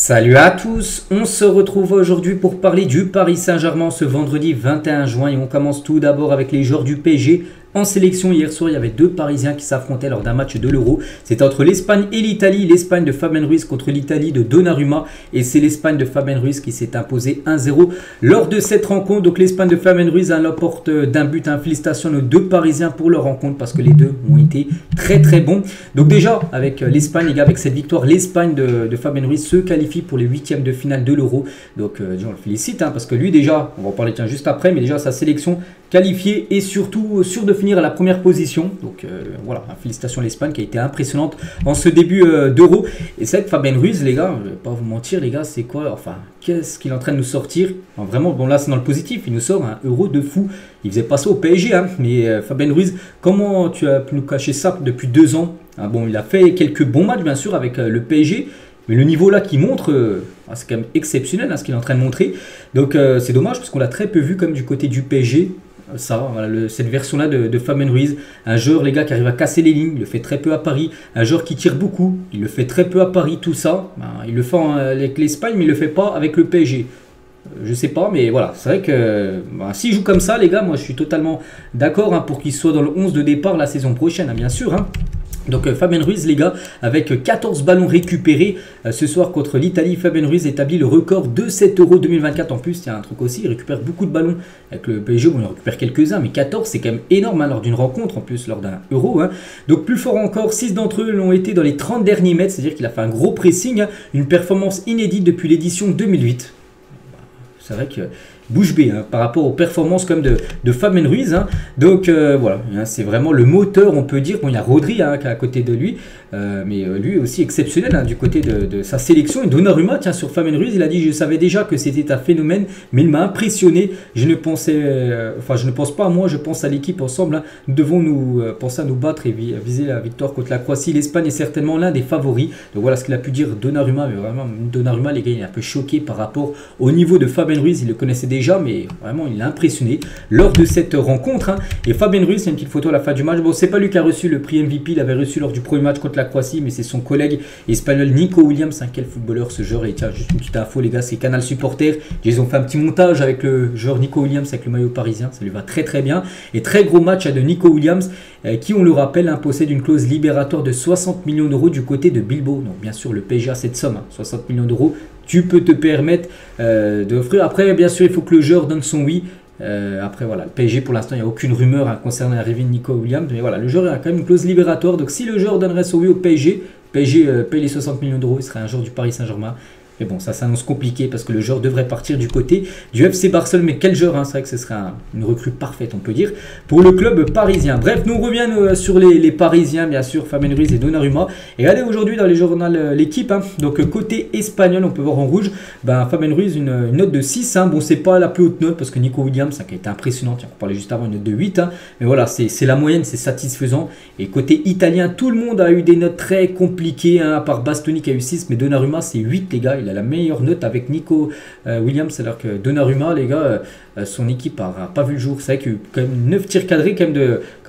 Salut à tous, on se retrouve aujourd'hui pour parler du Paris Saint-Germain ce vendredi 21 juin et on commence tout d'abord avec les joueurs du PSG. En sélection, hier soir, il y avait deux Parisiens qui s'affrontaient lors d'un match de l'Euro. C'était entre l'Espagne et l'Italie. L'Espagne de Fabien Ruiz contre l'Italie de Donnarumma. Et c'est l'Espagne de Fabien Ruiz qui s'est imposée 1-0 lors de cette rencontre. Donc l'Espagne de Fabien Ruiz a l'apporte d'un but. Félicitations aux deux Parisiens pour leur rencontre parce que les deux ont été très bons. Donc déjà, avec l'Espagne, les gars, avec cette victoire, l'Espagne de Fabien Ruiz se qualifie pour les huitièmes de finale de l'Euro. Donc on le félicite parce que lui déjà, on va en parler juste après, mais déjà sa sélection qualifiée et surtout sûr de finir à la première position. Donc voilà, félicitations à l'Espagne qui a été impressionnante en ce début d'Euro. Et c'est vrai que Fabien Ruiz, les gars, je vais pas vous mentir, les gars, c'est quoi, enfin, qu'est-ce qu'il est en train de nous sortir? Enfin, vraiment, bon là c'est dans le positif, il nous sort un Euro de fou. Il faisait pas ça au PSG, mais Fabien Ruiz, comment tu as pu nous cacher ça depuis 2 ans? Bon, il a fait quelques bons matchs bien sûr avec le PSG. Mais le niveau là qu'il montre, c'est quand même exceptionnel ce qu'il est en train de montrer. Donc c'est dommage parce qu'on l'a très peu vu comme du côté du PSG. Ça, voilà, cette version-là de Fabien Ruiz. Un joueur, les gars, qui arrive à casser les lignes, il le fait très peu à Paris. Un joueur qui tire beaucoup, il le fait très peu à Paris. Tout ça, il le fait avec l'Espagne, mais il ne le fait pas avec le PSG. Je sais pas, mais voilà, c'est vrai que s'il joue comme ça, les gars, moi je suis totalement d'accord pour qu'il soit dans le 11 de départ la saison prochaine, bien sûr. Donc Fabien Ruiz, les gars, avec 14 ballons récupérés ce soir contre l'Italie, Fabien Ruiz établit le record de cet Euro 2024. En plus, il y a un truc aussi, il récupère beaucoup de ballons avec le PSG. Bon, il en récupère quelques-uns, mais 14, c'est quand même énorme lors d'une rencontre, en plus lors d'un Euro. Donc plus fort encore, 6 d'entre eux l'ont été dans les 30 derniers mètres, c'est-à-dire qu'il a fait un gros pressing, une performance inédite depuis l'édition 2008. C'est vrai que bouche bée par rapport aux performances comme de Fabien Ruiz. Donc voilà, c'est vraiment le moteur, on peut dire. Bon, il y a Rodri qui est à côté de lui, mais lui aussi exceptionnel du côté de sa sélection. Et Donnarumma, tiens, sur Fabien Ruiz, il a dit: je savais déjà que c'était un phénomène, mais il m'a impressionné. Je ne pense pas à moi, je pense à l'équipe ensemble. Nous devons penser à nous battre et viser la victoire contre la Croatie. L'Espagne est certainement l'un des favoris. Donc voilà ce qu'il a pu dire Donnarumma. Mais vraiment, Donnarumma, les gars, il est un peu choqué par rapport au niveau de Fabien Ruiz. Il le connaissait déjà, mais vraiment il l'a impressionné lors de cette rencontre. Et Fabien Ruiz, c'est une petite photo à la fin du match. Bon, c'est pas lui qui a reçu le prix MVP, il avait reçu lors du premier match contre la Croatie, mais c'est son collègue espagnol Nico Williams. Quel footballeur ce joueur. Et tiens, juste une petite info, les gars, c'est Canal Supporter. Ils ont fait un petit montage avec le joueur Nico Williams avec le maillot parisien, ça lui va très bien. Et très gros match de Nico Williams, qui, on le rappelle, possède une clause libératoire de 60 millions d'euros du côté de Bilbao. Donc bien sûr, le PSG a cette somme, 60 millions d'euros. Tu peux te permettre d'offrir. Après, bien sûr, il faut que le joueur donne son oui. Après, voilà, le PSG, pour l'instant, il n'y a aucune rumeur concernant l'arrivée de Nico Williams. Mais voilà, le joueur a quand même une clause libératoire. Donc, si le joueur donnerait son oui au PSG, paye les 60 millions d'euros, il serait un joueur du Paris Saint-Germain. Mais bon, ça s'annonce compliqué parce que le joueur devrait partir du côté du FC Barcelone. Mais quel joueur, c'est vrai que ce serait une recrue parfaite, on peut dire, pour le club parisien. Bref, nous reviennent sur les Parisiens, bien sûr, Fabien Ruiz et Donnarumma. Et allez, aujourd'hui, dans les journaux l'équipe, donc côté espagnol, on peut voir en rouge, Fabien Ruiz, une note de 6. Bon, c'est pas la plus haute note parce que Nico Williams, qui a été impressionnant, on parlait juste avant, une note de 8. Mais voilà, c'est la moyenne, c'est satisfaisant. Et côté italien, tout le monde a eu des notes très compliquées, à part Bastoni qui a eu 6, mais Donnarumma, c'est 8, les gars. Il a la meilleure note avec Nico Williams, alors que Donnarumma, les gars, son équipe n'a pas vu le jour. C'est vrai qu'il y a eu quand même 9 tirs cadrés quand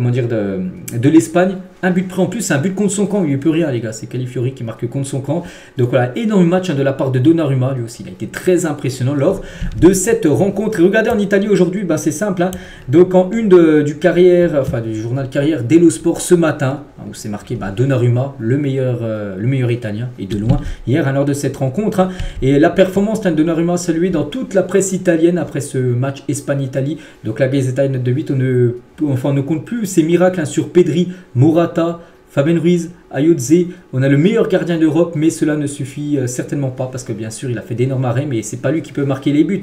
même de l'Espagne. Un but près en plus, c'est un but contre son camp. Il n'y a plus rien, les gars. C'est Califiori qui marque contre son camp. Donc voilà, énorme match de la part de Donnarumma. Lui aussi, il a été très impressionnant lors de cette rencontre. Et regardez en Italie aujourd'hui, c'est simple. Donc en une du journal carrière Dello Sport ce matin, où c'est marqué Donnarumma, le meilleur italien, et de loin, hier, lors de cette rencontre. Et la performance de Donnarumma saluée dans toute la presse italienne après ce match Espagne-Italie. Donc la Gazzetta, note de 8, on ne compte plus ces miracles sur Pedri, Morata, Fabien Ruiz, Ayodze. On a le meilleur gardien d'Europe, mais cela ne suffit certainement pas parce que bien sûr il a fait d'énormes arrêts, mais c'est pas lui qui peut marquer les buts.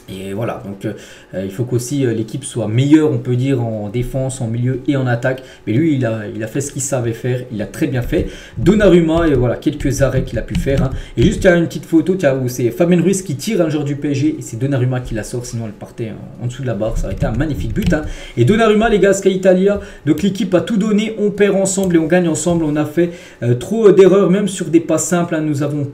Et voilà, donc il faut qu'aussi l'équipe soit meilleure, on peut dire, en défense, en milieu et en attaque. Mais lui, il a fait ce qu'il savait faire, il a très bien fait. Donnarumma, et voilà, quelques arrêts qu'il a pu faire. Et juste, il y a une petite photo où c'est Fabien Ruiz qui tire un joueur du PSG et c'est Donnarumma qui la sort, sinon elle partait en dessous de la barre. Ça aurait été un magnifique but. Et Donnarumma, les gars, Sky Italia, donc l'équipe a tout donné, on perd ensemble et on gagne ensemble. On a fait trop d'erreurs, même sur des passes simples. Nous avons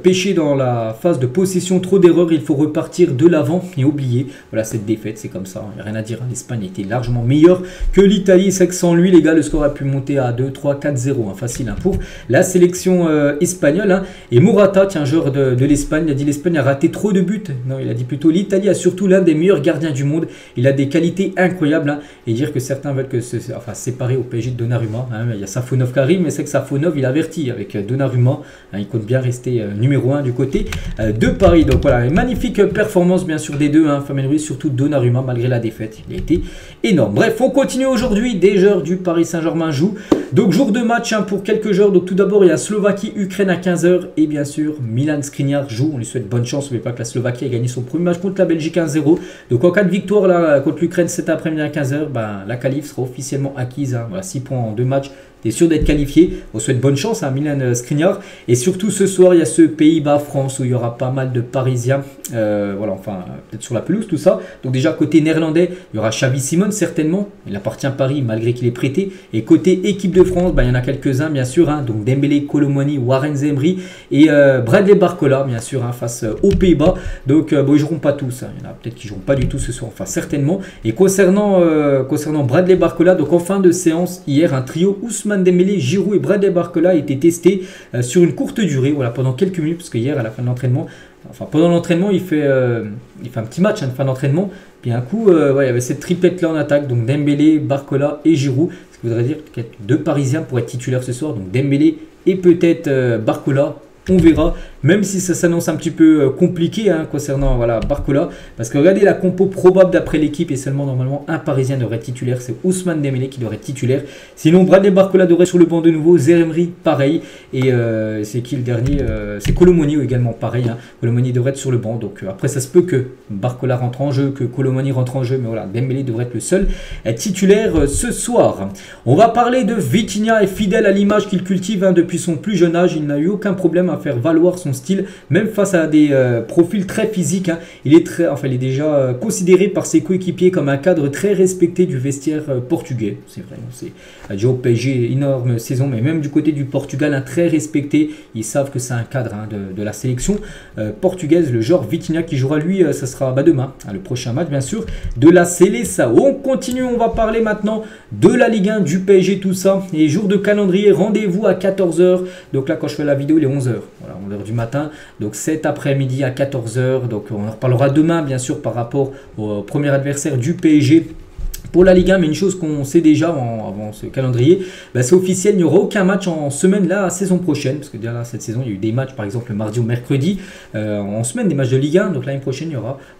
pêché dans la phase de possession, trop d'erreurs, il faut repartir de l'avant. d'avant et oublié. Voilà cette défaite, c'est comme ça, il n'y a rien à dire. L'Espagne était largement meilleure que l'Italie. C'est que sans lui, les gars, le score a pu monter à 2, 3, 4, 0. Facile pour la sélection espagnole. Et Morata, tiens, joueur de l'Espagne, il a dit l'Espagne a raté trop de buts. Non, il a dit plutôt l'Italie a surtout l'un des meilleurs gardiens du monde. Il a des qualités incroyables. Et dire que certains veulent que séparer au PSG de Donnarumma. Il y a Safonov qui arrive, mais c'est que Safonov, il avertit avec Donnarumma. Il compte bien rester numéro 1 du côté de Paris. Donc voilà, une magnifique performance bien sûr des deux. Fabien Ruiz, surtout Donnarumma, malgré la défaite. Il a été énorme. Bref, on continue aujourd'hui. Des joueurs du Paris Saint-Germain jouent. Donc jour de match pour quelques joueurs. Donc tout d'abord, il y a Slovaquie-Ukraine à 15h. Et bien sûr, Milan Skriniar joue. On lui souhaite bonne chance. N'oubliez pas que la Slovaquie a gagné son premier match contre la Belgique 1-0. Donc en cas de victoire là, contre l'Ukraine cet après-midi à 15h, la qualif sera officiellement acquise. Voilà, 6 points en 2 matchs. T'es sûr d'être qualifié. On souhaite bonne chance à Milan Skriniar. Et surtout ce soir, il y a ce Pays-Bas-France où il y aura pas mal de Parisiens. Voilà, enfin, peut-être sur la pelouse, tout ça. Donc déjà, côté néerlandais, il y aura Xavi Simons certainement. Il appartient à Paris malgré qu'il est prêté. Et côté équipe de France, il y en a quelques-uns bien sûr. Donc Dembélé, Kolo Muani, Warren Zemri et Bradley Barcola bien sûr face aux Pays-Bas. Donc ils ne joueront pas tous. Il y en a peut-être qui ne joueront pas du tout ce soir. Enfin certainement. Et concernant Bradley Barcola, donc en fin de séance hier, un trio Ousmane Dembélé, Giroud et Bradley Barcola a été testé sur une courte durée, voilà, pendant quelques minutes, parce que hier à la fin de l'entraînement, pendant l'entraînement, il fait un petit match de fin d'entraînement, puis un coup, il y avait cette triplette là en attaque, donc Dembélé, Barcola et Giroud, ce qui voudrait dire qu'il y a 2 Parisiens pour être titulaires ce soir, donc Dembélé et peut-être Barcola. On verra, même si ça s'annonce un petit peu compliqué concernant Barcola, parce que regardez la compo probable d'après l'équipe, et seulement normalement un Parisien devrait être titulaire, c'est Ousmane Dembélé qui devrait être titulaire. Sinon Bradley Barcola devrait être sur le banc de nouveau, Zemri pareil, et c'est qui le dernier, c'est Kolo Muani également pareil, Kolo Muani devrait être sur le banc, donc après ça se peut que Barcola rentre en jeu, que Kolo Muani rentre en jeu, mais voilà, Dembélé devrait être le seul titulaire ce soir. On va parler de Vitinha, et fidèle à l'image qu'il cultive depuis son plus jeune âge, il n'a eu aucun problème à faire valoir son style, même face à des profils très physiques. Il est déjà considéré par ses coéquipiers comme un cadre très respecté du vestiaire portugais. C'est vrai, c'est déjà au PSG, énorme saison, mais même du côté du Portugal, très respecté. Ils savent que c'est un cadre de la sélection portugaise. Le joueur Vitinha qui jouera lui, ça sera demain, le prochain match bien sûr, de la Seleção. On continue, on va parler maintenant de la Ligue 1, du PSG, tout ça. Et jour de calendrier, rendez-vous à 14h. Donc là, quand je fais la vidéo, il est 11h. Voilà, 11h du matin. Donc cet après-midi à 14h. Donc on en reparlera demain, bien sûr, par rapport au premier adversaire du PSG. Pour la Ligue 1, mais une chose qu'on sait déjà avant ce calendrier, c'est officiel, il n'y aura aucun match en semaine la saison prochaine, parce que déjà là, cette saison, il y a eu des matchs, par exemple le mardi ou mercredi, en semaine, des matchs de Ligue 1, donc l'année prochaine,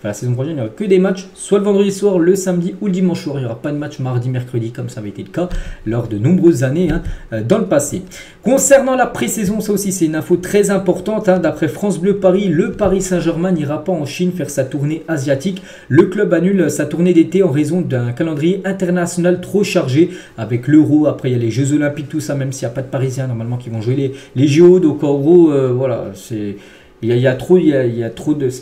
la saison prochaine, il n'y aura que des matchs, soit le vendredi soir, le samedi ou le dimanche soir, il n'y aura pas de match mardi, mercredi, comme ça avait été le cas lors de nombreuses années dans le passé. Concernant la pré-saison, ça aussi c'est une info très importante, d'après France Bleu Paris, le Paris Saint-Germain n'ira pas en Chine faire sa tournée asiatique. Le club annule sa tournée d'été en raison d'un calendrier international trop chargé avec l'Euro. Après il y a les Jeux Olympiques, tout ça, même s'il n'y a pas de Parisiens normalement qui vont jouer les JO. Donc en gros, voilà, c'est... C'est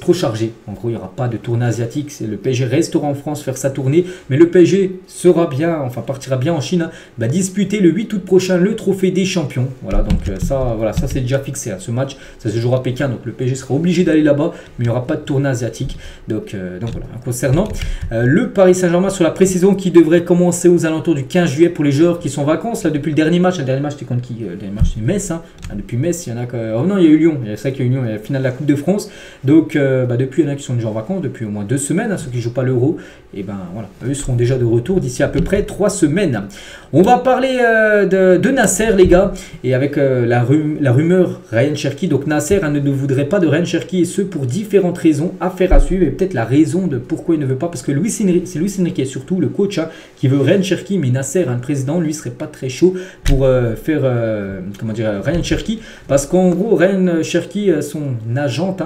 trop chargé. En gros, il n'y aura pas de tournée asiatique. Le PSG restera en France faire sa tournée. Mais le PSG partira bien en Chine. Disputer le 8 août prochain le trophée des champions. Voilà, donc ça c'est déjà fixé. Ce match, ça se jouera à Pékin. Donc le PSG sera obligé d'aller là-bas. Mais il n'y aura pas de tournée asiatique. Donc voilà. Concernant le Paris Saint-Germain sur la pré-saison qui devrait commencer aux alentours du 15 juillet pour les joueurs qui sont en vacances. Là, depuis le dernier match. Le dernier match, c'était contre qui? Le dernier match, c'est Metz. Depuis Metz, il y en a que... Oh non, il y a eu Lyon. C'est vrai qu'il y a eu Lyon. Il y a la finale de la Coupe de France. Donc depuis, il y en a qui sont déjà en vacances depuis au moins 2 semaines. Ceux qui ne jouent pas l'Euro, et voilà, eux seront déjà de retour d'ici à peu près 3 semaines. On va parler de Nasser, les gars, et avec la rumeur Ryan Cherki. Donc Nasser ne voudrait pas de Ryan Cherki, et ce pour différentes raisons, affaire à suivre, et peut-être la raison de pourquoi il ne veut pas, parce que c'est Luis Enrique surtout, le coach, qui veut Ryan Cherki, mais Nasser, le président, lui serait pas très chaud pour faire Ryan Cherki, parce qu'en gros Ryan Cherki, son agente,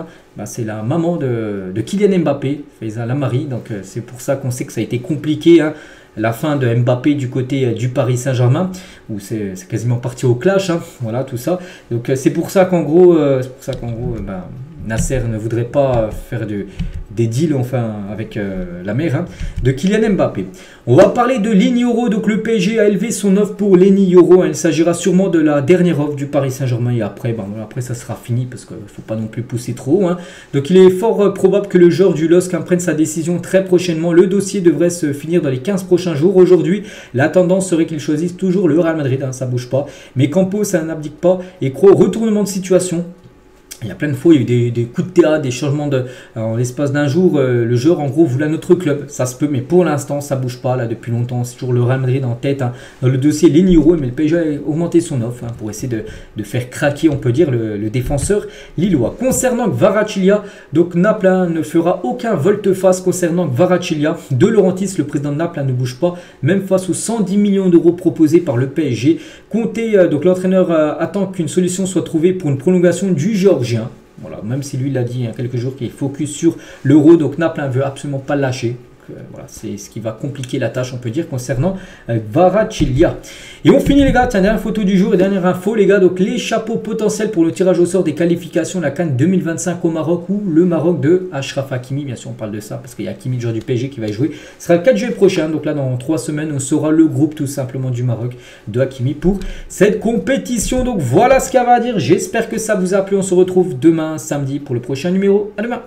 c'est la maman de Kylian Mbappé, Faiza Lamari, donc c'est pour ça qu'on sait que ça a été compliqué, la fin de Mbappé du côté du Paris Saint-Germain, où c'est quasiment parti au clash, voilà tout ça. Donc c'est pour ça qu'en gros, Nasser ne voudrait pas faire des deals enfin avec la mère hein, de Kylian Mbappé. On va parler de Leny Yoro. Donc le PSG a élevé son offre pour Leny Yoro. Il s'agira sûrement de la dernière offre du Paris Saint-Germain et après, après ça sera fini parce qu'il ne faut pas non plus pousser trop. Hein. Donc il est fort probable que le joueur du LOSC prenne sa décision très prochainement. Le dossier devrait se finir dans les 15 prochains jours. Aujourd'hui, la tendance serait qu'il choisisse toujours le Real Madrid, hein, ça ne bouge pas. Mais Campos, ça n'abdique pas et croit au retournement de situation. Il y a plein de fois, il y a eu des coups de théâtre, des changements en l'espace d'un jour. Le joueur, en gros, voulait un autre club. Ça se peut, mais pour l'instant, ça ne bouge pas. Là, depuis longtemps, c'est toujours le Real Madrid en tête. Hein. Dans le dossier Leny Yoro, mais le PSG a augmenté son offre hein, pour essayer de faire craquer, on peut dire, le défenseur lillois. Concernant Kvaratskhelia, donc Naples hein, ne fera aucun volte-face concernant Kvaratskhelia. De Laurentiis, le président de Naples hein, ne bouge pas, même face aux 110 millions d'euros proposés par le PSG. Conte, donc l'entraîneur attend qu'une solution soit trouvée pour une prolongation du Géorgien. Voilà, même si lui il a dit il y a quelques jours qu'il est focus sur l'euro, donc Naples ne veut absolument pas le lâcher. Voilà, c'est ce qui va compliquer la tâche, on peut dire, concernant Kvaratskhelia. Et on finit les gars, tiens, dernière photo du jour et dernière info les gars, donc les chapeaux potentiels pour le tirage au sort des qualifications de la CAN 2025 au Maroc ou le Maroc de Achraf Hakimi, bien sûr on parle de ça parce qu'il y a Hakimi, le joueur du PSG qui va y jouer, ce sera le 4 juillet prochain, donc là dans 3 semaines on saura le groupe tout simplement du Maroc de Hakimi pour cette compétition. Donc voilà ce qu'il y avait à dire, j'espère que ça vous a plu, on se retrouve demain samedi pour le prochain numéro, à demain.